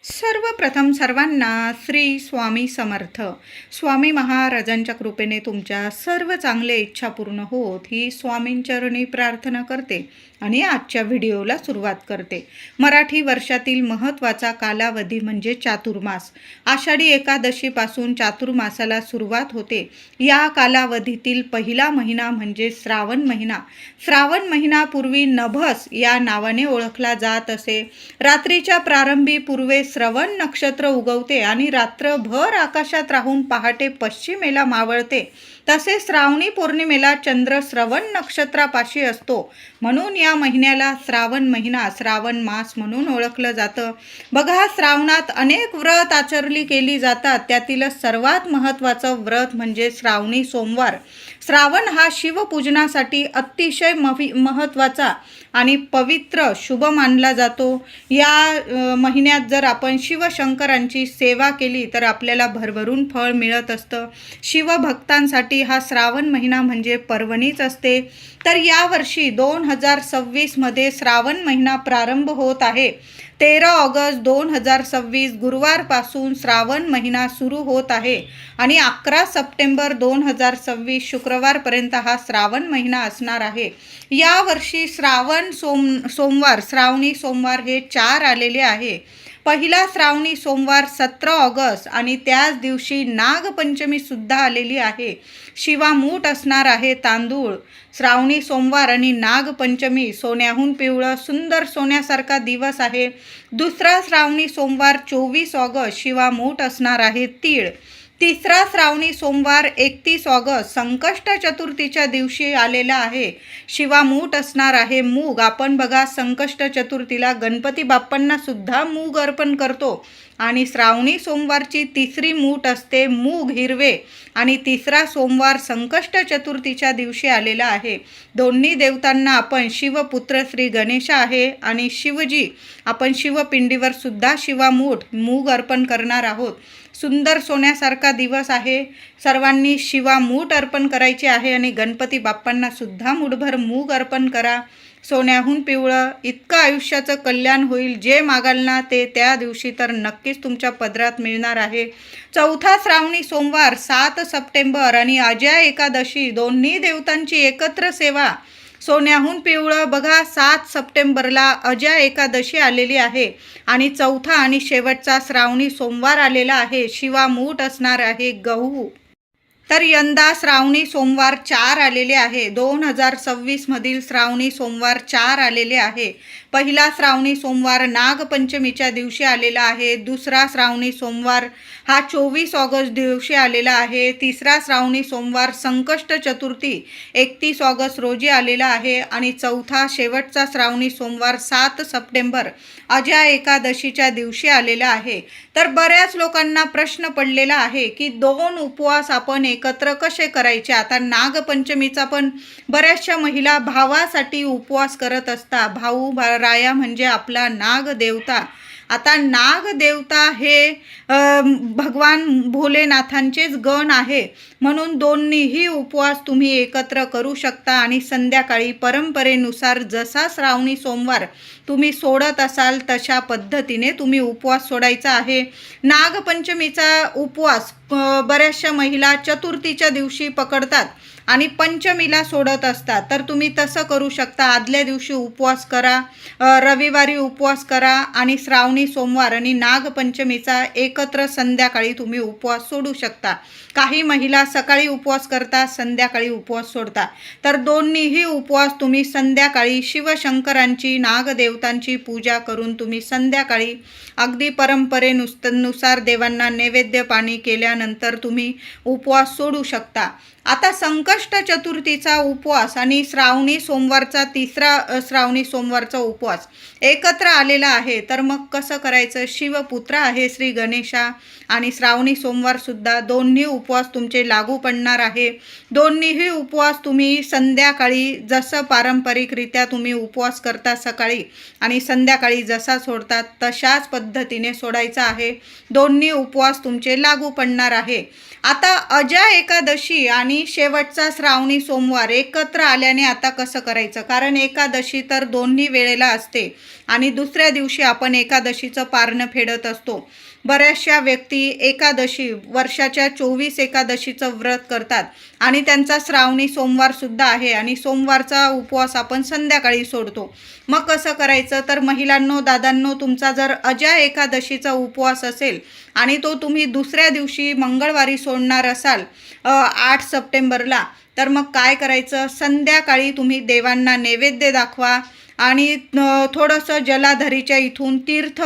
सर्वप्रथम सर्वांना श्री स्वामी समर्थ. स्वामी महाराजांच्या कृपेने तुमच्या सर्व चांगल्या इच्छा पूर्ण होत ही स्वामींचरणी प्रार्थना करते आणि आजच्या व्हिडिओला सुरुवात करते. मराठी वर्षातील महत्त्वाचा कालावधी म्हणजे चातुर्मास. आषाढी एकादशीपासून चातुर्मासाला सुरुवात होते. या कालावधीतील पहिला महिना म्हणजे श्रावण महिना. श्रावण महिना पूर्वी नभस या नावाने ओळखला जात असे. रात्रीच्या प्रारंभी पूर्वे श्रवण नक्षत्र उगवते आणि रात्रभर आकाशात राहून पहाटे पश्चिमेला मावळते. तसेच श्रावणी पौर्णिमेला चंद्र श्रवण नक्षत्रापाशी असतो. म्हणून या महिन्याला श्रावण महिना, श्रावण मास म्हणून ओळखलं जातं. बघा, श्रावणात अनेक व्रत आचरली केली जातात. त्यातीलच सर्वात महत्त्वाचं व्रत म्हणजे श्रावणी सोमवार. श्रावण हा शिवपूजनासाठी अतिशय महत्त्वाचा आणि पवित्र शुभ मानला जातो. या महिन्यात जर आपण शिवशंकरांची सेवा केली तर आपल्याला भरभरून फळ मिळत असतं. शिवभक्तांसाठी हा श्रावण महिना म्हणजे पर्वणीच असते. तर यावर्षी 2026मध्ये श्रावण महिना प्रारंभ होत आहे. 13 ऑगस्ट 2026 गुरुवारपासून श्रावण महिना सुरू होत आहे आणि 11 सप्टेंबर 2026 शुक्रवारपर्यंत हा श्रावण महिना असणार आहे. यावर्षी सोमवार श्रावणी सोमवार हे 4 आलेले आहे. पहिला श्रावणी सोमवार 17 ऑगस्ट आणि त्याच दिवशी नागपंचमी सुद्धा आलेली आहे. शिवामूठ असणार आहे तांदूळ. श्रावणी सोमवार आणि नागपंचमी सोन्याहून पिवळं सुंदर सोन्यासारखा दिवस आहे. दुसरा श्रावणी सोमवार 24 ऑगस्ट शिवामूठ असणार आहे तीळ. तिसरा श्रावणी सोमवार 31 ऑगस्ट संकष्ट चतुर्थीच्या दिवशी आलेला आहे. शिवामूठ असणार आहे मूग. आपण बघा, संकष्ट चतुर्थीला गणपती बाप्पांना सुद्धा मूग अर्पण करतो. आणि श्रावणी सोमवारची तिसरी मूठ असते मूग हिरवे आणि तिसरा सोमवार संकष्ट चतुर्थीच्या दिवशी आलेला आहे. दोन्ही देवतांना आपण शिवपुत्र श्री गणेश आहे आणि शिवजी आपण शिवपिंडीवर सुद्धा शिवामूठ मूग अर्पण करणार आहोत. सुंदर सोन्यासारखा दिवस आहे. सर्वांनी शिवामूठ अर्पण करायचे आहे आणि गणपती बाप्पांना सुद्धा मूठभर मूग अर्पण करा. सोन्याहून पिवळं इतकं आयुष्याचं कल्याण होईल. जे मागाल ना ते त्या दिवशी तर नक्कीच तुमच्या पदरात मिळणार आहे. चौथा श्रावणी सोमवार 7 सप्टेंबर आणि अजय एकादशी दोन्ही देवतांची एकत्र सेवा. सोन्याहून पिवळं बघा, 7 सप्टेंबरला अजय एकादशी आलेली आहे आणि चौथा आणि शेवटचा श्रावणी सोमवार आलेला आहे. शिवामूठ असणार आहे गहू. तर यंदा श्रावणी सोमवार 4 आलेले आहे. 2026मधील श्रावणी सोमवार 4 आलेले आहे. पहिला श्रावणी सोमवार नागपंचमीच्या दिवशी आलेला आहे. दुसरा श्रावणी सोमवार हा 24 ऑगस्ट दिवशी आलेला आहे. तिसरा श्रावणी सोमवार संकष्ट चतुर्थी 31 ऑगस्ट रोजी आलेला आहे आणि चौथा शेवटचा श्रावणी सोमवार 7 सप्टेंबर अजय एकादशीच्या दिवशी आलेला आहे. तर बऱ्याच लोकांना प्रश्न पडलेला आहे की 2 उपवास आपण एकत्र कसे करायचे. आता नागपंचमीचा पण बऱ्याचशा महिला भावासाठी उपवास करत असतात. भाऊ राया म्हणजे आपला नागदेवता. आता नागदेवता हे भगवान भोलेनाथांचेच गण आहे. म्हणून दोन्हीही उपवास तुम्ही एकत्र करू शकता आणि संध्याकाळी परंपरेनुसार जसा श्रावणी सोमवार तुम्ही सोडत असाल तशा पद्धतीने तुम्ही उपवास सोडायचा आहे. नागपंचमीचा उपवास बऱ्याचशा महिला चतुर्थीच्या दिवशी पकडतात आणि पंचमीला सोडत असतात. तर तुम्ही तसं करू शकता. आदल्या दिवशी उपवास करा, रविवारी उपवास करा आणि श्रावणी सोमवार आणि नागपंचमीचा एकत्र संध्याकाळी तुम्ही उपवास सोडू शकता. काही महिला सकाळी उपवास करतात, संध्याकाळी उपवास सोडतात. तर दोन्हीही उपवास तुम्ही संध्याकाळी शिवशंकरांची नागदेवतांची पूजा करून तुम्ही संध्याकाळी अगदी परंपरेनुसार देवांना नैवेद्य पाणी केल्यानंतर तुम्ही उपवास सोडू शकता. आता संकष्ट चतुर्थीचा उपवास आणि श्रावणी सोमवारचा तिसरा श्रावणी सोमवारचा उपवास एकत्र आलेला आहे. तर मग कसं करायचं. शिवपुत्र आहे श्री गणेशा आणि श्रावणी सोमवारसुद्धा दोन्ही उपवास तुमचे लागू पडणार आहे. दोन्हीही उपवास तुम्ही संध्याकाळी जसं पारंपरिकरित्या तुम्ही उपवास करता सकाळी आणि संध्याकाळी जसा सोडतात तशाच पद्धतीने सोडायचा आहे. दोन्ही उपवास तुमचे लागू पडणार होणार आहे. आता अजा एकादशी आणि शेवटचा श्रावणी सोमवार एकत्र आल्याने आता कसं करायचं, कारण एकादशी तर दोन्ही वेळेला असते आणि दुसऱ्या दिवशी आपण एकादशीचं पारणं फेडत असतो. बऱ्याचशा व्यक्ती एकादशी वर्षाच्या 24 एकादशीचं व्रत करतात आणि त्यांचा श्रावणी सोमवारसुद्धा आहे आणि सोमवारचा उपवास आपण संध्याकाळी सोडतो. मग कसं करायचं, तर महिलांनो, दादांनो, तुमचा जर अजा एकादशीचा उपवास असेल आणि तो तुम्ही दुसऱ्या दिवशी मंगळवारी सोडणार असाल 8 सप्टेंबरला, तर मग काय करायचं, संध्याकाळी तुम्ही देवांना नैवेद्य दाखवा आणि थोडंसं जलाधरीच्या इथून तीर्थ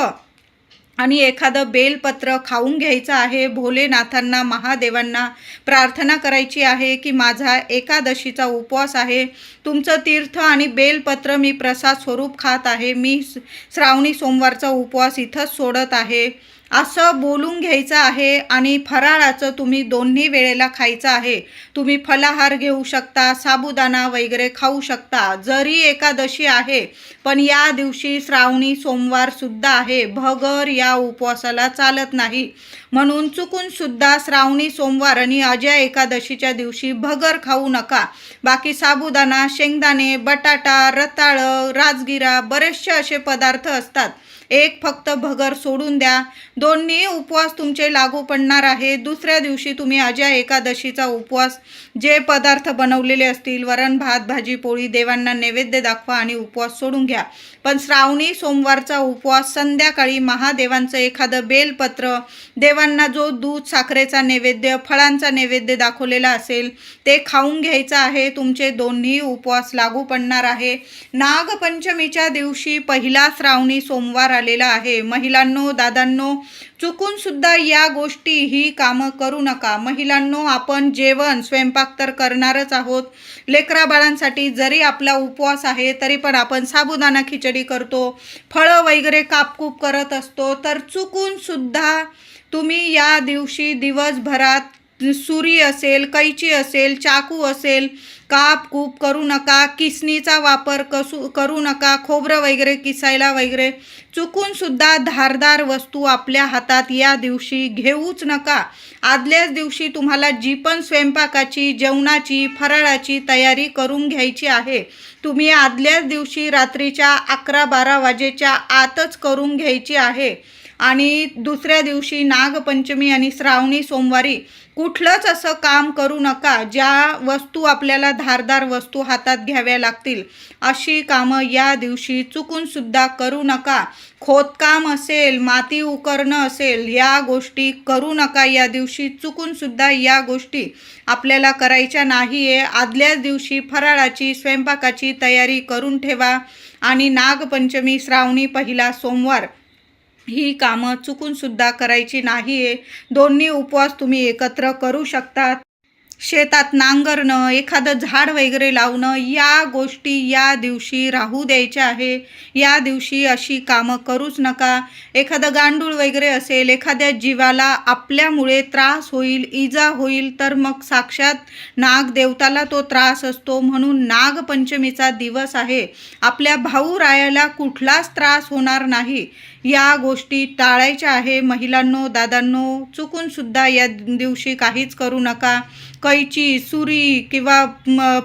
आणि एखादं बेलपत्र खाऊन घ्यायचं आहे. भोलेनाथांना, महादेवांना प्रार्थना करायची आहे की माझा एकादशीचा उपवास आहे, तुमचं तीर्थ आणि बेलपत्र मी प्रसाद स्वरूप खात आहे, मी श्रावणी सोमवारचा उपवास इथंच सोडत आहे, असं बोलून घ्यायचं आहे. आणि फराळाचं तुम्ही दोन्ही वेळेला खायचं आहे. तुम्ही फलाहार घेऊ शकता, साबुदाणा वगैरे खाऊ शकता. जरी एकादशी आहे पण या दिवशी श्रावणी सोमवारसुद्धा आहे, भगर या उपवासाला चालत नाही. म्हणून चुकून सुद्धा श्रावणी सोमवार आणि अजा एकादशीच्या दिवशी भगर खाऊ नका. बाकी साबुदाणा, शेंगदाणे, बटाटा, रताळं, राजगिरा बरेचसे असे पदार्थ असतात. एक फक्त भगर सोडून द्या. दोन्ही उपवास तुमचे लागू पडणार आहे. दुसऱ्या दिवशी तुम्ही अजा एकादशीचा उपवास जे पदार्थ बनवलेले असतील, वरण भात, भाजी पोळी, देवांना नैवेद्य दाखवा आणि उपवास सोडून घ्या. पण श्रावणी सोमवारचा उपवास संध्याकाळी महादेवांचं एखादं बेलपत्र, देवांना जो दूध साखरेचा नैवेद्य, फळांचा नैवेद्य दाखवलेला असेल ते खाऊन घ्यायचं आहे. तुमचे दोन्ही उपवास लागू पडणार आहे. नागपंचमीच्या दिवशी पहिला श्रावणी सोमवार आलेला आहे. महिलांनो, दादांनो, चुकून सुद्धा या गोष्टी ही कामं करू नका. महिलांनो, आपण जेवण स्वयंपाक तर करणारच आहोत. लेकरा बाळांसाठी जरी आपला उपवास आहे तरी पण आपण साबुदाणा खिचडी करतो, फळं वगैरे कापकूप करत असतो. तर चुकून सुद्धा तुम्ही या दिवशी दिवसभरात सुरी असेल, कैची असेल, चाकू असेल, काप कूप करू नका. किसणीचा वापर करू नका. खोबरं वगैरे किसायला वगैरे चुकून सुद्धा धारदार वस्तू आपल्या हातात या दिवशी घेऊच नका. आदल्याच दिवशी तुम्हाला जी पण स्वयंपाकाची, जेवणाची, फराळाची तयारी करून घ्यायची आहे, तुम्ही आदल्याच दिवशी रात्रीच्या 11-12 वाजेच्या आतच करून घ्यायची आहे. आणि दुसऱ्या दिवशी नागपंचमी आणि श्रावणी सोमवारी कुठलंच असं काम करू नका. ज्या वस्तू आपल्याला धारदार वस्तू हातात घ्याव्या लागतील अशी कामं या दिवशी चुकून सुद्धा करू नका. खोदकाम असेल, माती उकरणं असेल, या गोष्टी करू नका. या दिवशी चुकून सुद्धा या गोष्टी आपल्याला करायच्या नाही आहे. आदल्याच दिवशी फराळाची, स्वयंपाकाची तयारी करून ठेवा आणि नागपंचमी, श्रावणी पहिला सोमवार ही कामं चुकून सुद्धा करायची नाही आहे. दोन्ही उपवास तुम्ही एकत्र करू शकतात. शेतात नांगरणं, एखादं झाड वगैरे लावणं, या गोष्टी या दिवशी राहू द्यायच्या आहे. या दिवशी अशी कामं करूच नका. एखादं गांडूळ वगैरे असेल, एखाद्या जीवाला आपल्यामुळे त्रास होईल, इजा होईल, तर मग साक्षात नागदेवताला तो त्रास असतो. म्हणून नागपंचमीचा दिवस आहे, आपल्या भाऊरायाला कुठलाच त्रास होणार नाही. या गोष्टी टाळायच्या आहे. महिलांनो, दादांनो, चुकून सुद्धा या दिवशी काहीच करू नका. कैची, सुरी किंवा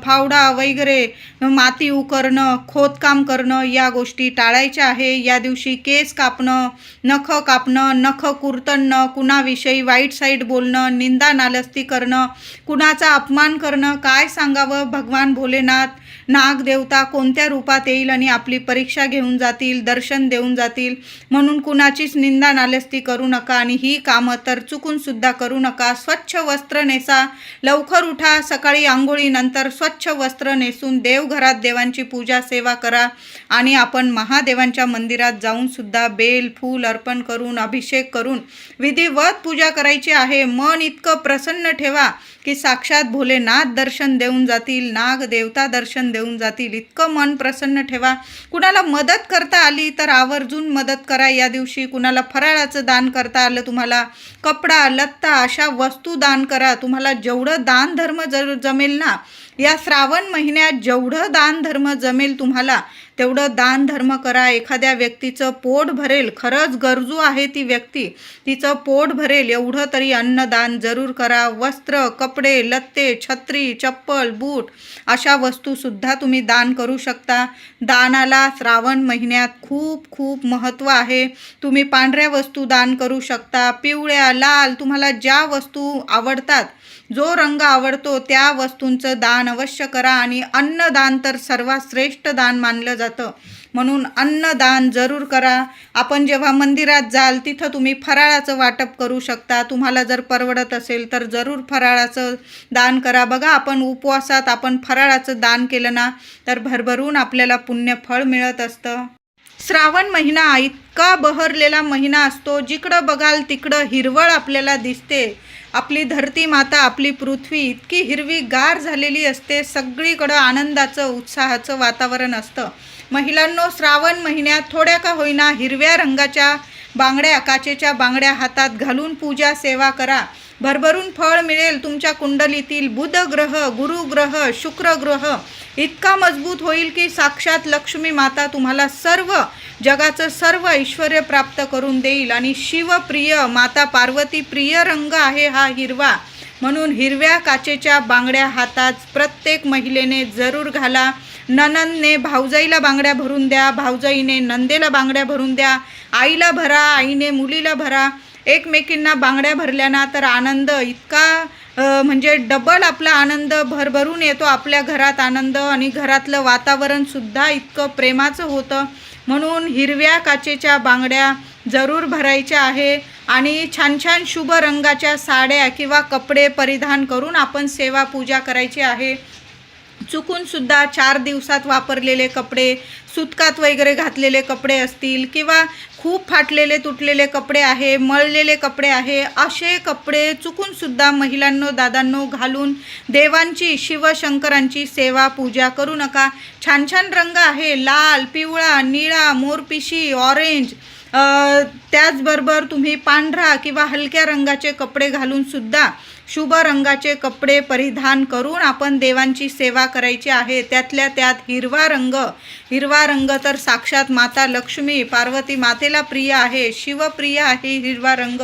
फावडा वगैरे, माती उकरणं, खोदकाम करणं, या गोष्टी टाळायच्या आहे. या दिवशी केस कापणं, नख कापणं, नख कुरतणं, कुणाविषयी वाईट साईड बोलणं, निंदा नालस्ती करणं, कुणाचा अपमान करणं, काय सांगावं. भगवान भोलेनाथ, नागदेवता कोणत्या रूपात येईल आणि आपली परीक्षा घेऊन जातील, दर्शन देऊन जातील. म्हणून कुणाचीच निंदा नालस्ती करू नका आणि ही कामं तर चुकून सुद्धा करू नका. स्वच्छ वस्त्र नेसा, लवकर उठा, सकाळी आंघोळीनंतर स्वच्छ वस्त्र नेसून देवघरात देवांची पूजा सेवा करा आणि आपण महादेवांच्या मंदिरात जाऊन सुद्धा बेल फूल अर्पण करून, अभिषेक करून विधिवत पूजा करायची आहे. मन इतकं प्रसन्न ठेवा की साक्षात भोलेनाथ दर्शन देऊन जातील, नागदेवता दर्शन देऊन जातील. इतकं मन प्रसन्न ठेवा. कुणाला मदत करता आली तर आवर्जून मदत करा या दिवशी. कुणाला फराळाचं दान करता आलं, तुम्हाला कपडा, लत्ता अशा वस्तू दान करा. तुम्हाला जेवढं दान धर्म जमेल ना, या श्रावण महिन्यात जेवढं दान धर्म जमेल तुम्हाला, तेवढं दान धर्म करा. एखाद्या व्यक्तीचं पोट भरेल, खरंच गरजू आहे ती व्यक्ती, तिचं पोट भरेल एवढं तरी अन्नदान जरूर करा. वस्त्र, कपडे, लत्ते, छत्री, चप्पल, बूट अशा वस्तूसुद्धा तुम्ही दान करू शकता. दानाला श्रावण महिन्यात खूप खूप महत्त्व आहे. तुम्ही पांढऱ्या वस्तू दान करू शकता, पिवळ्या, लाल, तुम्हाला ज्या वस्तू आवडतात, जो रंग आवडतो त्या वस्तूंचं दान अवश्य करा. आणि अन्नदान तर सर्वात श्रेष्ठ दान मानलं जातं, म्हणून अन्नदान जरूर करा. आपण जेव्हा मंदिरात जाल तिथं तुम्ही फराळाचं वाटप करू शकता. तुम्हाला जर परवडत असेल तर जरूर फराळाचं दान करा. बघा, आपण उपवासात आपण फराळाचं दान केलं ना तर भरभरून आपल्याला पुण्यफळ मिळत असतं. श्रावण महिना इतका बहरलेला महिना असतो, जिकडं बघाल तिकडं हिरवळ आपल्याला दिसते. आपली धरती माता, आपली पृथ्वी इतकी हिरवीगार झालेली असते. सगळीकडं आनंदाचं, उत्साहाचं वातावरण असतं. महिलांनो, श्रावण महिन्यात थोड्या का होईना हिरव्या रंगाच्या बांगड्या, काचेच्या बांगड्या हातात घालून पूजा सेवा करा. भरभरून फळ मिळेल. तुमच्या कुंडलीतील बुध ग्रह, गुरु ग्रह, शुक्र ग्रह इतका मजबूत होईल की साक्षात लक्ष्मी माता तुम्हाला सर्व जगाचं सर्व ऐश्वर्य प्राप्त करून देईल. आणि शिवप्रिय माता पार्वती प्रिय रंग आहे हा हिरवा, म्हणून हिरव्या काचेच्या बांगड्या हातात प्रत्येक महिलेने जरूर घाला. नणंदने भाऊजाईला बांगड्या भरून द्या, भाऊजाईने नंदेला बांगड्या भरून द्या, आईला भरा, आईने मुलीला भरा. एकमेकींना बांगड्या भरल्याना तर आनंद इतका म्हणजे डबल आपला आनंद भरभरून येतो. आपल्या घरात आनंद आणि घरातलं वातावरणसुद्धा इतकं प्रेमाचं होतं. म्हणून हिरव्या काचेच्या बांगड्या जरूर भरायच्या आहे. आणि छान छान शुभ रंगाच्या साड्या किंवा कपडे परिधान करून आपण सेवा पूजा करायची आहे. चुकूनसुद्धा 4 दिवसात वापरलेले कपडे, सुतकात वगैरे घातलेले कपडे असतील किंवा खूप फाटलेले तुटलेले कपडे आहे, मळलेले कपडे आहे, असे कपडे चुकूनसुद्धा महिलांनो, दादांनो घालून देवांची, शिवशंकरांची सेवा पूजा करू नका. छान छान रंग आहे, लाल, पिवळा, निळा, मोरपिशी, ऑरेंज, त्याचबरोबर तुम्ही पांढरा किंवा हलक्या रंगाचे कपडे घालूनसुद्धा शुभ रंगाचे कपडे परिधान करून आपण देवांची सेवा करायची आहे. त्यातल्या त्यात हिरवा रंग तर साक्षात माता लक्ष्मी पार्वती मातेला प्रिय आहे, शिवप्रिय आहे हिरवा रंग.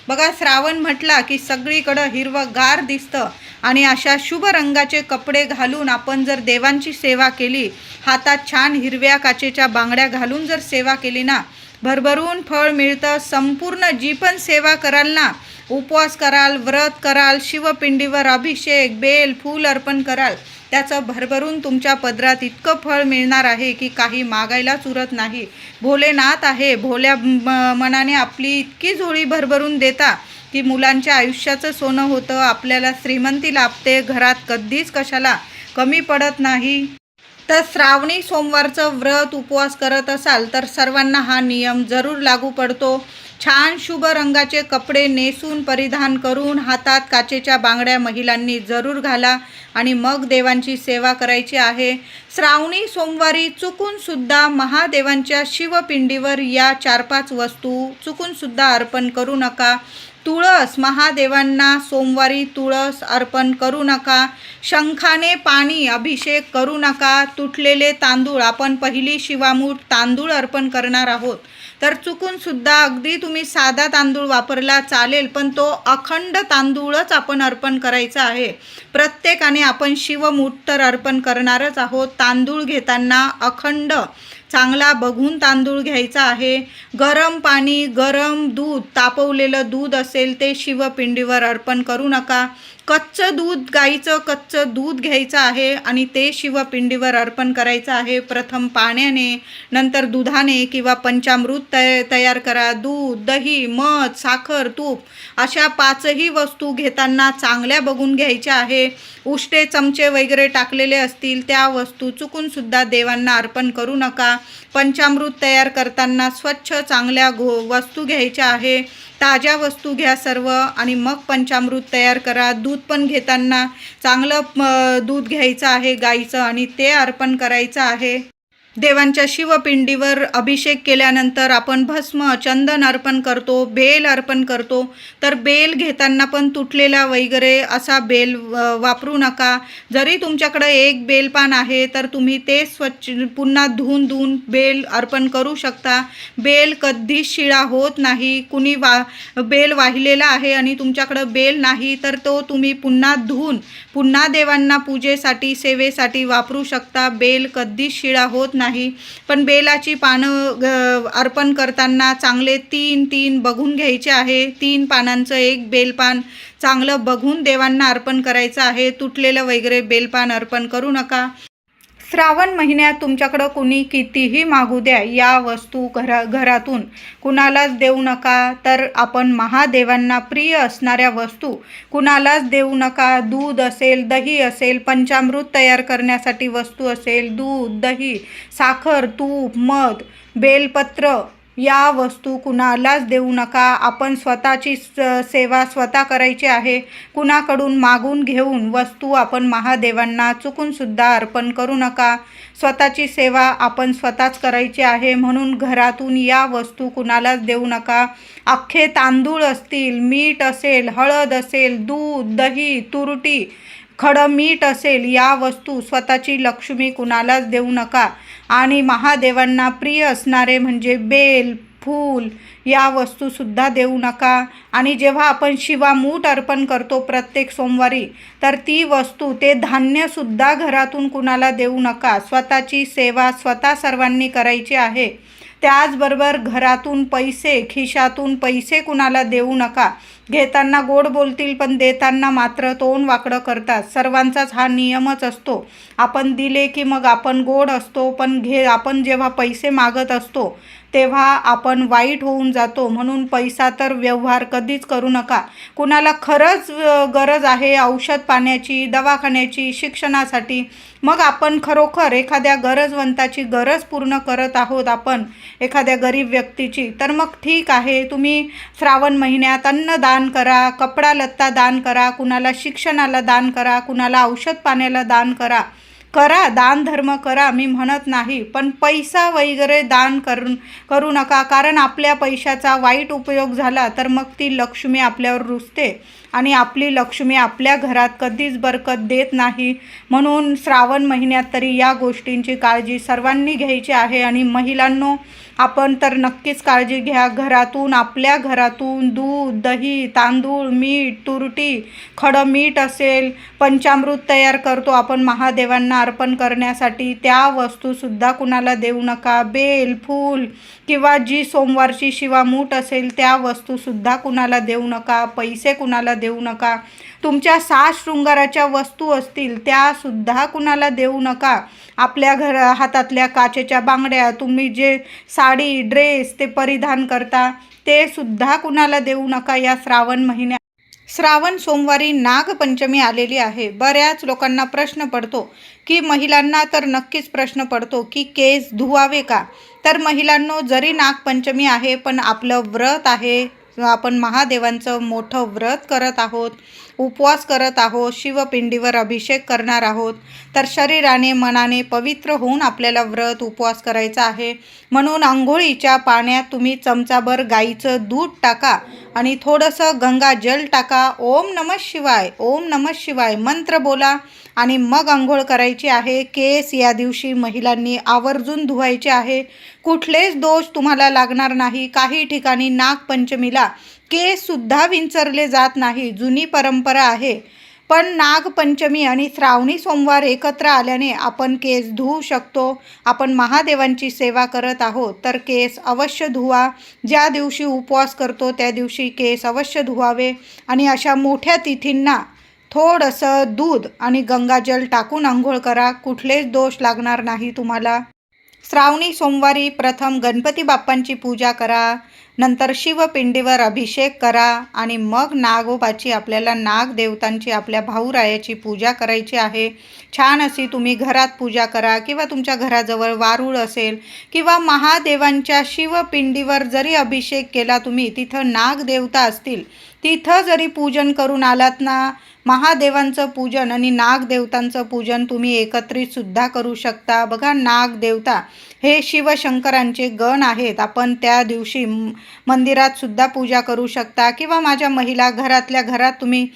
बघा, श्रावण म्हटला की सगळीकडं हिरवंगार दिसतं. आणि अशा शुभ रंगाचे कपडे घालून आपण जर देवांची सेवा केली, हातात छान हिरव्या काचेच्या बांगड्या घालून जर सेवा केली ना, भरभरून फळ मिळतं. संपूर्ण जी पण सेवा कराल ना, उपवास कराल, व्रत कराल, शिवपिंडीवर अभिषेक, बेल, फूल अर्पण कराल, त्याचं भरभरून तुमच्या पदरात इतकं फळ मिळणार आहे की काही मागायलाच उरत नाही. भोलेनाथ आहे, भोल्या मनाने आपली इतकी झोळी भरभरून देता की मुलांच्या आयुष्याचं सोनं होतं. आपल्याला श्रीमंती लाभते, घरात कधीच कशाला कमी पडत नाही. तर श्रावणी सोमवारचं व्रत उपवास करत असाल तर सर्वांना हा नियम जरूर लागू पडतो. छान शुभ रंगाचे कपडे नेसून परिधान करून हातात काचेच्या बांगड्या महिलांनी जरूर घाला आणि मग देवांची सेवा करायची आहे. श्रावणी सोमवारी चुकूनसुद्धा महादेवांच्या शिवपिंडीवर या 4-5 वस्तू चुकूनसुद्धा अर्पण करू नका. तुळस, महादेवांना सोमवारी तुळस अर्पण करू नका. शंखाने पाणी अभिषेक करू नका. तुटलेले तांदूळ, आपण पहिली शिवामूठ तांदूळ अर्पण करणार आहोत, तर चुकूनसुद्धा अगदी तुम्ही साधा तांदूळ वापरला चालेल, पण तो अखंड तांदूळच आपण अर्पण करायचा आहे. प्रत्येकाने आपण शिवमूठ तर अर्पण करणारच आहोत. तांदूळ घेताना अखंड चांगला बघून तांदूळ घ्यायचा आहे. गरम पाणी, गरम दूध, तापवलेलं दूध असेल ते शिवपिंडीवर अर्पण करू नका. कच्चं दूध, गाईचं कच्चं दूध घ्यायचं आहे आणि ते शिवपिंडीवर अर्पण करायचं आहे. प्रथम पाण्याने, नंतर दुधाने किंवा पंचामृत तयार करा. दूध, दही, मध, साखर, तूप अशा 5ही वस्तू घेताना चांगल्या बघून घ्यायच्या आहे. उष्टे चमचे वगैरे टाकलेले असतील त्या वस्तू चुकूनसुद्धा देवांना अर्पण करू नका. पंचामृत तयार करताना स्वच्छ चांगल्या वस्तू घ्यायच्या आहे. ताज्या वस्तू घ्या सर्व आणि मग पंचामृत तयार करा. दूध पण घेताना चांगलं दूध घ्यायचं आहे गाईचं आणि ते अर्पण करायचं आहे. देवांच्या शिवपिंडीवर अभिषेक केल्यानंतर आपण भस्म चंदन अर्पण करतो, बेल अर्पण करतो. तर बेल घेताना पण तुटलेला वगैरे असा बेल वापरू नका. जरी तुमच्याकडे एक बेलपान आहे तर तुम्ही ते स्वच्छ पुन्हा धुवून बेल अर्पण करू शकता. बेल कधीच शिळा होत नाही. कुणी बेल वाहिलेला आहे आणि तुमच्याकडं बेल नाही तर तो तुम्ही पुन्हा धुवून पुन्हा देवांना पूजेसाठी सेवेसाठी वापरू शकता. बेल कधीच शिळा होत नाही. पण बेलाची पानं अर्पण करताना चांगले तीन बघून घ्यायचे आहे. 3 पानांचं एक बेलपान चांगलं बघून देवांना अर्पण करायचं आहे. तुटलेलं वगैरे बेलपान अर्पण करू नका. श्रावण महिन्यात तुमच्याकडं कुणी कितीही मागू द्या, या वस्तू घरातून कुणालाच देऊ नका. तर आपण महादेवांना प्रिय असणाऱ्या वस्तू कुणालाच देऊ नका. दूध असेल, दही असेल, पंचामृत तयार करण्यासाठी वस्तू असेल, दूध, दही, साखर, तूप, मध, बेलपत्र, या वस्तू कुणालाच देऊ नका. आपण स्वतःची सेवा स्वतः करायची आहे. कुणाकडून मागून घेऊन वस्तू आपण महादेवांना चुकूनसुद्धा अर्पण करू नका. स्वतःची सेवा आपण स्वतःच करायची आहे. म्हणून घरातून या वस्तू कुणालाच देऊ नका. अख्खे तांदूळ असतील, मीठ असेल, हळद असेल, दूध, दही, तुरटी, खडं मीठ असेल, या वस्तू स्वतःची लक्ष्मी कुणालाच देऊ नका. आणि महादेवांना प्रिय असणारे म्हणजे बेल, फूल, या वस्तूसुद्धा देऊ नका. आणि जेव्हा आपण शिवामूठ अर्पण करतो प्रत्येक सोमवारी, तर ती वस्तू, ते धान्यसुद्धा घरातून कुणाला देऊ नका. स्वतःची सेवा स्वतः सर्वांनी करायची आहे. त्याचबरोबर घरातून पैसे, खिशातून पैसे कुणाला देऊ नका. घेताना गोड बोलतील पण देताना मात्र तोंड वाकडं करतात. सर्वांचाच हा नियमच असतो. आपण दिले की मग आपण गोड असतो, पण आपण जेव्हा पैसे मागत असतो तेव्हा आपण वाईट होऊन जातो. म्हणून पैसा तर व्यवहार कधीच करू नका. कुणाला खरंच गरज आहे औषध पाण्याची, दवाखान्याची, शिक्षणासाठी, मग आपण खरोखर एखाद्या गरजवंताची गरज पूर्ण करत आहोत आपण, एखाद्या गरीब व्यक्तीची, तर मग ठीक आहे, तुम्ही श्रावण महिन्यात अन्नदान करा, कपडा लत्ता दान करा, कुणाला शिक्षणाला दान करा, कुणाला औषध पाण्याला दान करा. दान धर्म करा, मी म्हणत नाही, पण पैसा वगैरे दान करू नका. कारण आपल्या पैशाचा वाईट उपयोग झाला तर मग ती लक्ष्मी आपल्यावर रुसते आणि आपली लक्ष्मी आपल्या घरात कधीच बरकत देत नाही. म्हणून श्रावण महिन्यात तरी या गोष्टींची काळजी सर्वांनी घ्यायची आहे. आणि महिलांनो, आपण तर नक्कीच काळजी घ्या. आपल्या घरातून दूध, दही, तांदूळ, मीठ, तुरटी, खडं मीठ असेल, पंचामृत तयार करतो आपण महादेवांना अर्पण करण्यासाठी, त्या वस्तूसुद्धा कुणाला देऊ नका. बेल, फूल किंवा जी सोमवारची शिवामूठ असेल त्या वस्तूसुद्धा कुणाला देऊ नका. पैसे कुणाला देऊ नका. तुमच्या 6 शृंगाराच्या वस्तू असतील त्यासुद्धा कुणाला देऊ नका. आपल्या हातातल्या काचेच्या बांगड्या, तुम्ही जे साडी, ड्रेस ते परिधान करता ते सुद्धा कुणाला देऊ नका या श्रावण महिन्यात. श्रावण सोमवारी नागपंचमी आलेली आहे. बऱ्याच लोकांना प्रश्न पडतो की महिलांना तर नक्कीच प्रश्न पडतो की केस धुवावे का. तर महिलांनो, जरी नागपंचमी आहे पण आपलं व्रत आहे, आपण महादेवांचं मोठं व्रत करत आहोत, उपवास करत आहोत, शिवपिंडीवर अभिषेक करणार आहोत, तर शरीराने मनाने पवित्र होऊन आपल्याला व्रत उपवास करायचा आहे. म्हणून अंघोळीच्या पाण्यात तुम्ही चमचाभर गाईचं दूध टाका आणि थोडंसं गंगाजल टाका. ओम नमः शिवाय, ओम नमः शिवाय मंत्र बोला आणि मग अंघोळ करायची आहे. केस या दिवशी महिलांनी आवर्जून धुवायचे आहे. कुठलेच दोष तुम्हाला लागणार नाही. काही ठिकाणी नागपंचमीला केससुद्धा विंचरले जात नाही, जुनी परंपरा आहे. पण नागपंचमी आणि श्रावणी सोमवार एकत्र आल्याने आपण केस धुवू शकतो. आपण महादेवांची सेवा करत आहोत तर केस अवश्य धुवा. ज्या दिवशी उपवास करतो त्या दिवशी केस अवश्य धुवावे. आणि अशा मोठ्या तिथींना थोडंसं दूध आणि गंगाजल टाकून अंघोळ करा. कुठलेच दोष लागणार नाही तुम्हाला. श्रावणी सोमवारी प्रथम गणपती बाप्पांची पूजा करा. नंतर शिवपिंडीवर अभिषेक करा आणि मग नागोबाची, आपल्याला नागदेवतांची, आपल्या भाऊरायाची पूजा करायची आहे. छान अशी तुम्ही घरात पूजा करा किंवा तुमच्या घराजवळ वारूळ असेल किंवा महादेवांच्या शिवपिंडीवर जरी अभिषेक केला तुम्ही, तिथं नागदेवता असतील, तिथं जरी पूजन करून आलात ना, महादेवांचं पूजन आणि नागदेवतांचं पूजन तुम्ही एकत्रितसुद्धा करू शकता. बघा, नागदेवता हे शिवशंकरांचे गण आहेत. आपण त्या दिवशी मंदिरातसुद्धा पूजा करू शकता किंवा माझ्या महिला घरातल्या घरात तुम्ही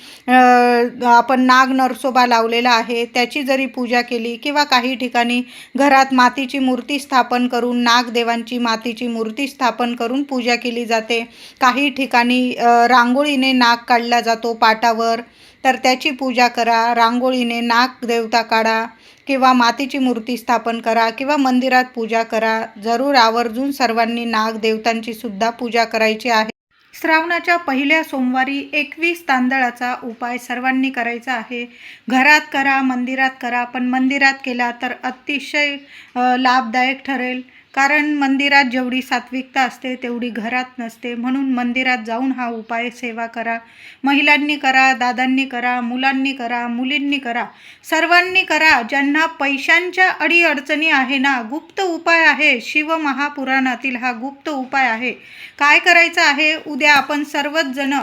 आपण नाग नरसोबा लावलेला आहे त्याची जरी पूजा केली किंवा काही ठिकाणी घरात मातीची मूर्ती स्थापन करून, नागदेवांची मातीची मूर्ती स्थापन करून पूजा केली जाते. काही ठिकाणी रांगोळीने नाग काढला जातो पाटावर, तर त्याची पूजा करा. रांगोळीने नागदेवता काढा किंवा मातीची मूर्ती स्थापन करा किंवा मंदिरात पूजा करा. जरूर आवर्जून सर्वांनी नागदेवतांची सुद्धा पूजा करायची आहे. श्रावणाच्या पहिल्या सोमवारी 21 तांदळाचा उपाय सर्वांनी करायचा आहे. घरात करा, मंदिरात करा, पण मंदिरात केला तर अतिशय लाभदायक ठरेल. कारण मंदिरात जेवढी सात्विकता असते तेवढी घरात नसते. म्हणून मंदिरात जाऊन हा उपाय सेवा करा. महिलांनी करा, दादांनी करा, मुलांनी करा, मुलींनी करा, सर्वांनी करा. ज्यांना पैशांच्या अडीअडचणी आहे ना, गुप्त उपाय आहे. शिव महापुराणातील हा गुप्त उपाय आहे. काय करायचं आहे, उद्या आपण सर्वच जण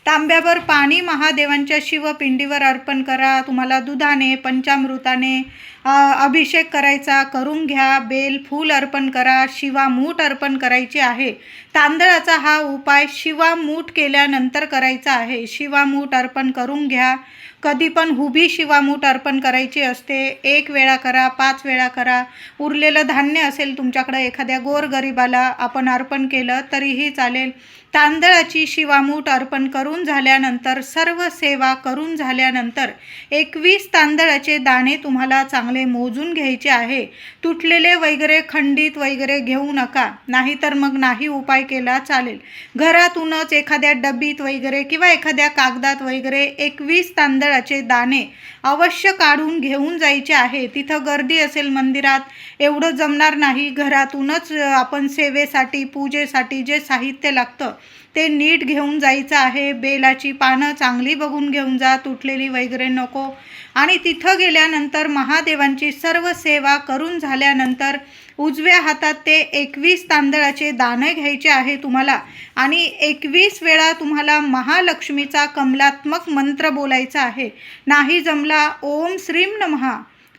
तांब्याभर पाणी महादेवांच्या शिवपिंडीवर अर्पण करा. तुम्हाला दुधाने, पंचामृताने अभिषेक करायचा, करून घ्या. बेल फूल अर्पण करा, शिवामूठ अर्पण करायची आहे. तांदळाचा हा उपाय शिवामूठ केल्यानंतर करायचा आहे. शिवामूठ अर्पण करून घ्या. कधी पण हुबी शिवामूठ अर्पण करायची असते. 1 वेळा करा, 5 वेळा करा. उरलेलं धान्य असेल तुमच्याकडं, एखाद्या गोरगरिबाला आपण अर्पण केलं तरीही चालेल. तांदळाची शिवामूठ अर्पण करून झाल्यानंतर, सर्व सेवा करून झाल्यानंतर 21 तांदळाचे दाणे तुम्हाला चांगले मोजून घ्यायचे आहे. तुटलेले वगैरे, खंडित वगैरे घेऊ नका, नाहीतर मग नाही उपाय केला चालेल. घरातूनच एखाद्या डबीत वगैरे किंवा एखाद्या कागदात वगैरे 21 तांदळाचे दाणे अवश्य काढून घेऊन जायचे आहे. तिथं गर्दी असेल मंदिरात, एवढं जमणार नाही. घरातूनच आपण सेवेसाठी, पूजेसाठी जे साहित्य लागतं ते नीट घेऊन जायचं आहे. बेलाची पानं चांगली बघून घेऊन जा, तुटलेली वगैरे नको. आणि तिथं गेल्यानंतर महादेवांची सर्व सेवा करून झाल्यानंतर उजव्या हातात ते 21 तांदळाचे दाणे घ्यायचे आहे तुम्हाला. आणि 21 वेळा तुम्हाला महालक्ष्मीचा कमलात्मक मंत्र बोलायचा आहे. नाही जमला, ओम श्रीम नमः,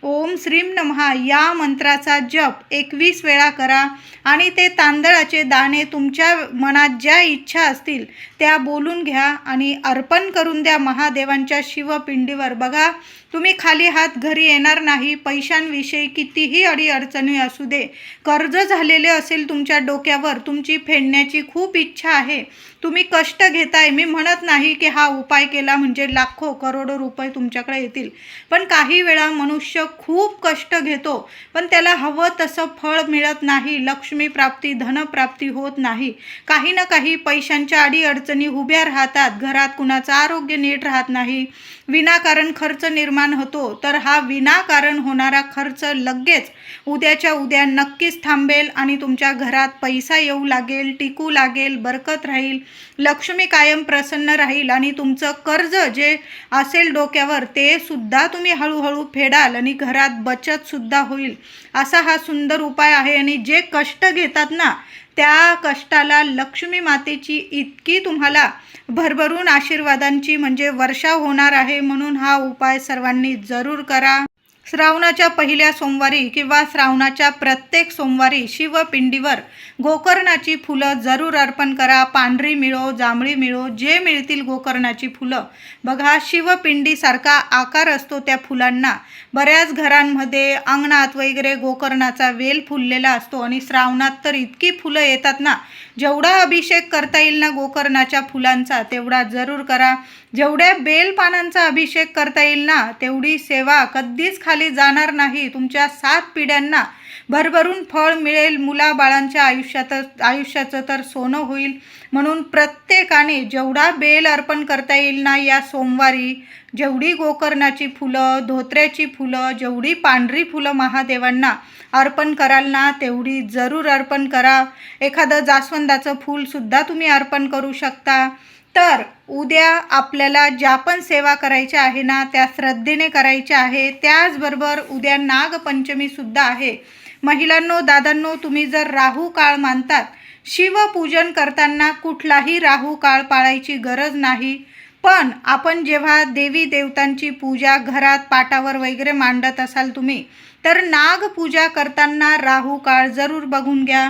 ओम श्रीम नमः या मंत्राचा जप 21 वेळा करा. आणि ते तांदळाचे दाणे तुमच्या मनात ज्या इच्छा असतील त्या बोलून घ्या आणि अर्पण करून द्या महादेवांच्या शिवपिंडीवर. बघा, तुम्ही खाली हात घरी येणार नाही. पैशांविषयी कितीही अडीअडचणी असू दे, कर्ज झालेले असेल तुमच्या डोक्यावर, तुमची फेडण्याची खूप इच्छा आहे, तुम्ही कष्ट घेताय. मी म्हणत नाही की हा उपाय केला म्हणजे लाखो करोडो रुपये तुमच्याकडे येतील, पण काही वेळा मनुष्य खूप कष्ट घेतो पण त्याला हवं तसं फळ मिळत नाही. लक्ष्मी प्राप्ती, धनप्राप्ती होत नाही. काही ना काही पैशांच्या अडीअडचणी उभ्या राहतात. घरात कुणाचं आरोग्य नीट राहत नाही, विनाकारण खर्च निर्माण होतो. तर हा विनाकारण होणारा खर्च लगेच उद्याच्या उद्या नक्कीच थांबेल आणि तुमच्या घरात पैसा येऊ लागेल, टिकू लागेल, बरकत राहील, लक्ष्मी कायम प्रसन्न राहील. आणि तुमचं कर्ज जे असेल डोक्यावर ते सुद्धा तुम्ही हळूहळू फेडाल आणि घरात बचत सुद्धा होईल. असा हा सुंदर उपाय आहे. आणि जे कष्ट घेतात ना, त्या कष्टाला लक्ष्मी मातेची इतकी तुम्हाला भरभरून आशीर्वादांची म्हणजे वर्षा होणार आहे. म्हणून हा उपाय सर्वांनी जरूर करा. श्रावणाच्या पहिल्या सोमवारी किंवा श्रावणाच्या प्रत्येक सोमवारी शिवपिंडीवर गोकर्णाची फुलं जरूर अर्पण करा. पांढरी मिळो, जांभळी मिळो, जे मिळतील गोकर्णाची फुलं. बघा, शिवपिंडीसारखा आकार असतो त्या फुलांना. बऱ्याच घरांमध्ये अंगणात वगैरे गोकर्णाचा वेल फुललेला असतो आणि श्रावणात तर इतकी फुलं येतात ना, जेवढा अभिषेक करता येईल ना गोकर्णाच्या फुलांचा तेवढा जरूर करा. जेवढ्या बेल पानांचा अभिषेक करता येईल ना तेवढी सेवा कधीच खाली जाणार नाही. तुमच्या 7 पिढ्यांना भरभरून फळ मिळेल, मुलाबाळांच्या आयुष्याचं तर सोनं होईल. म्हणून प्रत्येकाने जेवढा बेल अर्पण करता येईल ना या सोमवारी, जेवढी गोकर्णाची फुलं, धोत्र्याची फुलं, जेवढी पांढरी फुलं महादेवांना अर्पण कराल ना तेवढी जरूर अर्पण करा. एखादं जास्वंदाचं फूलसुद्धा तुम्ही अर्पण करू शकता. तर उद्या आपल्याला ज्या पण सेवा करायच्या आहे ना त्या श्रद्धेने करायच्या आहे. त्याचबरोबर उद्या नागपंचमीसुद्धा आहे. महिलांनो, दादांनो, तुम्ही जर राहू काळ मानतात, शिवपूजन करताना कुठलाही राहू काळ पाळायची गरज नाही. पण आपण जेव्हा देवी देवतांची पूजा घरात पाटावर वगैरे मांडत असाल तुम्ही, तर नागपूजा करताना राहू काळ जरूर बघून घ्या.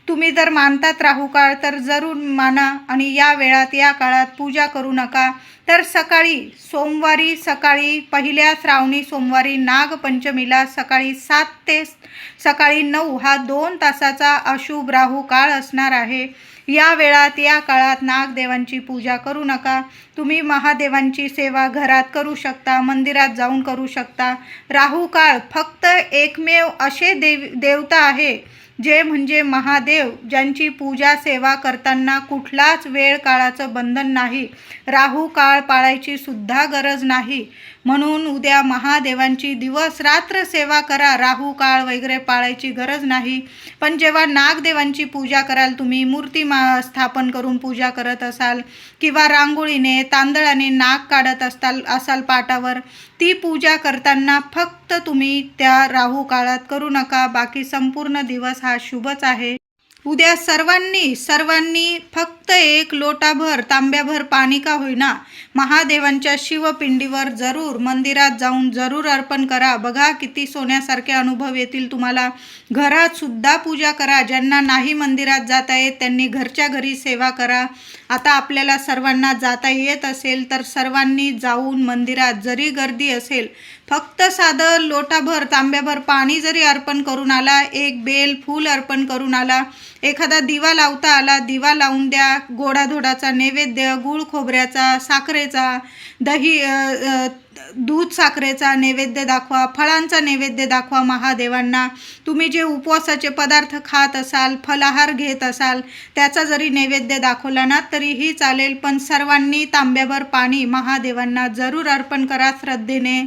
तुम्ही जर मानतात राहू काळ तर जरूर माना आणि या वेळात या काळात पूजा करू नका. तर सकाळी सोमवारी सकाळी पहिल्या श्रावणी सोमवारी नागपंचमीला सकाळी 7 ते सकाळी 9 हा 2 तासाचा अशुभ राहू काळ असणार आहे. या वेळात या काळात नागदेवांची पूजा करू नका. तुम्ही महादेवांची सेवा घरात करू शकता, मंदिरात जाऊन करू शकता. राहू काळ फक्त एकमेव असे देवता आहे जे म्हणजे महादेव, ज्यांची पूजा सेवा करताना कुठलाच वेळ काळाचं बंधन नाही. राहू काळ पाळायची सुद्धा गरज नाही. म्हणून उद्या महादेवांची दिवस रात्र सेवा करा, राहू काळ वगैरे पाळायची गरज नाही. पण जेव्हा नागदेवांची पूजा कराल, तुम्ही मूर्ती स्थापन करून पूजा करत असाल किंवा रांगोळीने तांदळाने नाग काढत असाल पाटावर, ती पूजा करताना फक्त तुम्ही त्या राहू काळात करू नका. बाकी संपूर्ण दिवस हा शुभच आहे. उद्या सर्वांनी फक्त 1 लोटाभर तांब्याभर पाणी का होईना महादेवांच्या शिवपिंडीवर जरूर मंदिरात जाऊन जरूर अर्पण करा. बघा किती सोन्यासारखे अनुभव येतील तुम्हाला. घरात सुद्धा पूजा करा. ज्यांना नाही मंदिरात जाता येत त्यांनी घरच्या घरी सेवा करा. आता आपल्याला सर्वांना जाता येत असेल तर सर्वांनी जाऊन मंदिरात, जरी गर्दी असेल, फक्त साधं लोटाभर तांब्याभर पाणी जरी अर्पण करून आला, 1 बेल फूल अर्पण करून आला, एखादा दिवा लावता आला, दिवा लावून द्या. गोडाधोडाचा नैवेद्य, गूळ खोबऱ्याचा, साखरेचा, दूध साखरेचा नैवेद्य दाखवा, फळांचा नैवेद्य दाखवा महादेवांना. तुम्ही जे उपवासाचे पदार्थ खात असाल, फलाहार घेत असाल, त्याचा जरी नैवेद्य दाखवला ना तरीही चालेल. पण सर्वांनी तांब्याभर पाणी महादेवांना जरूर अर्पण करा श्रद्धेने.